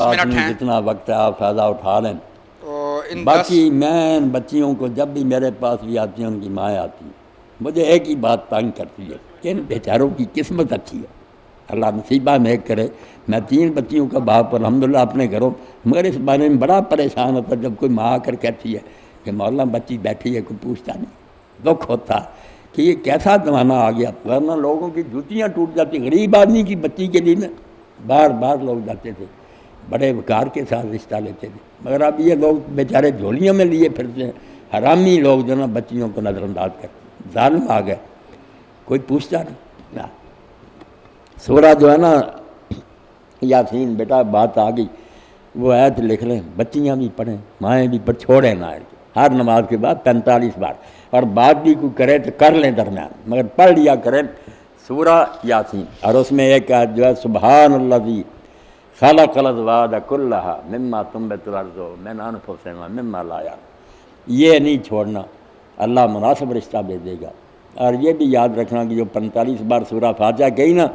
Minute ہیں جتنا وقت ہے آپ فائدہ اٹھا لیں. تو ان باقی میں بچیوں کو جب بھی میرے پاس بھی آتی ہیں ان کی ماں آتی ہے مجھے ایک ہی بات تنگ کرتی ہے کہ ان بیچاروں کی قسمت اچھی ہے, اللہ نصیبہ نیک کرے. میں 3 بچیوں کا باپ الحمدللہ اپنے گھروں, مگر اس بارے میں بڑا پریشان ہوتا جب کوئی ماں آ کر کہتی ہے کہ مولانا بچی بیٹھی ہے, کوئی پوچھتا نہیں. دکھ ہوتا کہ یہ کیسا زمانہ آ گیا, ورنہ لوگوں کی جوتیاں ٹوٹ جاتی. غریب آدمی کی بچی کے لیے نا بار بار لوگ جاتے تھے, بڑے وقار کے ساتھ رشتہ لیتے تھے. مگر اب یہ لوگ بیچارے جھولیوں میں لیے پھرتے ہیں, حرامی لوگ جو نا بچیوں کو نظر انداز کرتے. ظالم آ گئے, کوئی پوچھتا نہیں. سورہ جو ہے نا یاسین, بیٹا بات آ گئی, وہ آیت لکھ لیں, بچیاں بھی پڑھیں مائیں بھی پڑھ, چھوڑیں نہ ہر نماز کے بعد 45 بار. اور بات بھی کوئی کرے تو کر لیں درمیان, مگر پڑھ لیا کریں سورہ یاسین. اور اس میں ایک آیت جو ہے سبحان الذی خلق الازواج کلھا مما تنبت الارض من انفسہم مما لا یعلمون. یہ نہیں چھوڑنا, اللہ مناسب رشتہ دے دے گا. اور یہ بھی یاد رکھنا کہ جو 45 بار سورہ فاتحہ کہی نا,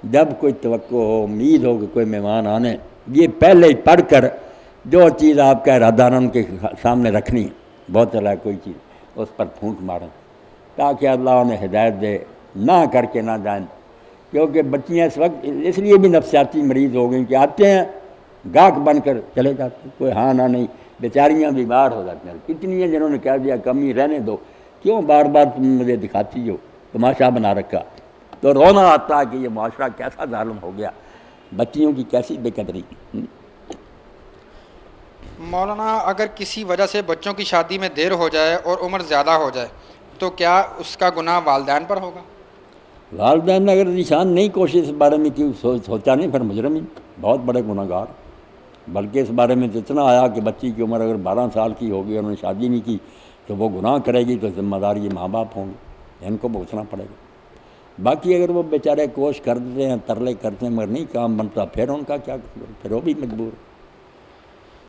جب کوئی توقع ہو, امید ہو کہ کوئی مہمان آنے, یہ پہلے ہی پڑھ کر جو چیز آپ کا ارادہ ان کے سامنے رکھنی ہے, بہت ہے کوئی چیز اس پر پھونک ماریں تاکہ اللہ انہیں ہدایت دے, نہ کر کے نہ جائیں. کیونکہ بچیاں اس وقت اس لیے بھی نفسیاتی مریض ہو گئیں کہ آتے ہیں گاہک بن کر چلے جاتے ہیں, کوئی ہاں نہ نہیں, بیچاریاں بیمار ہو جاتی ہیں. کتنی ہیں جنہوں نے کہہ دیا کمی رہنے دو, کیوں بار بار تم مجھے دکھاتی ہو, تماشا بنا رکھا. تو رونا آتا ہے کہ یہ معاشرہ کیسا ظالم ہو گیا, بچیوں کی کیسی بے قدری. مولانا اگر کسی وجہ سے بچوں کی شادی میں دیر ہو جائے اور عمر زیادہ ہو جائے تو کیا اس کا گناہ والدین پر ہوگا؟ والدین نے اگر نشان نہیں کوشش اس بارے میں کی, سوچا نہیں, پھر مجرم ہی بہت بڑے گناہ گار. بلکہ اس بارے میں اتنا آیا کہ بچی کی عمر اگر 12 سال کی ہوگی اور انہوں نے شادی نہیں کی تو وہ گناہ کرے گی, تو ذمہ دار یہ ماں باپ ہوں گے, ان کو بھگتنا پڑے گا. باقی اگر وہ بیچارے کوشش کر دیتے ہیں, ترلے کرتے ہیں, مگر نہیں کام بنتا, پھر ان کا کیا قصور, پھر وہ بھی مجبور.